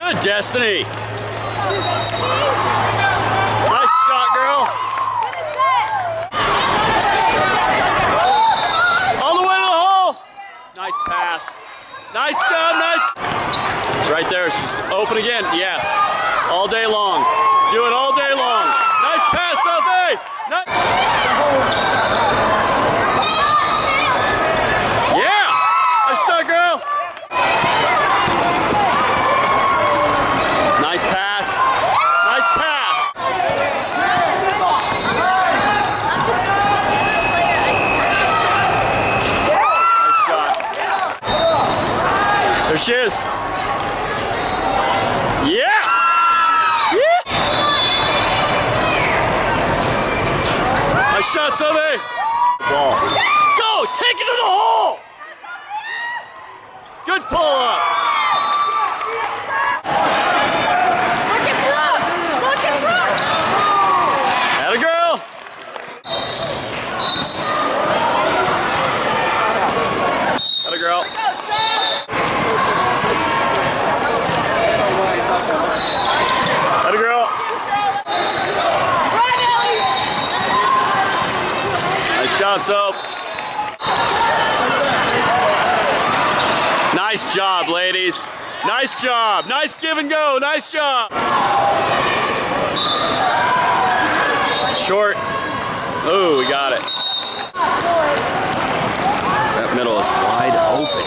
Good, Destiny. Nice shot, girl. All the way to the hole. Nice pass. Nice job, nice. It's right there. She's open again. Yes. All day long. Do it all day long. Nice pass, Sophie. Yeah. Nice shot, girl. Nice pass. Nice pass. Nice shot. There she is. Yeah. Yeah. Nice shot, Sophie. Ball. Go. Take it to the hole. Good pull up. Atta girl. Atta girl. Atta girl. Nice job, Soap. Nice job, ladies. Nice job. Nice give and go. Nice job. Short. Oh, we got it. That middle is wide open.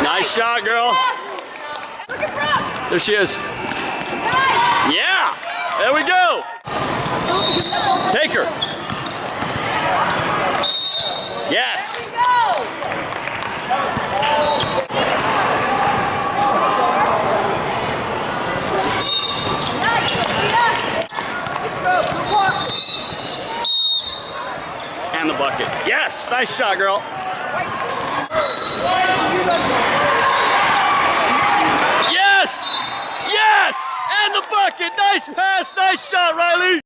Nice shot, girl. There she is. Yeah. There we go. Take her. Yes. And the bucket. Yes. Nice shot, girl. Yes. Yes. And the bucket. Nice pass. Nice shot, Riley.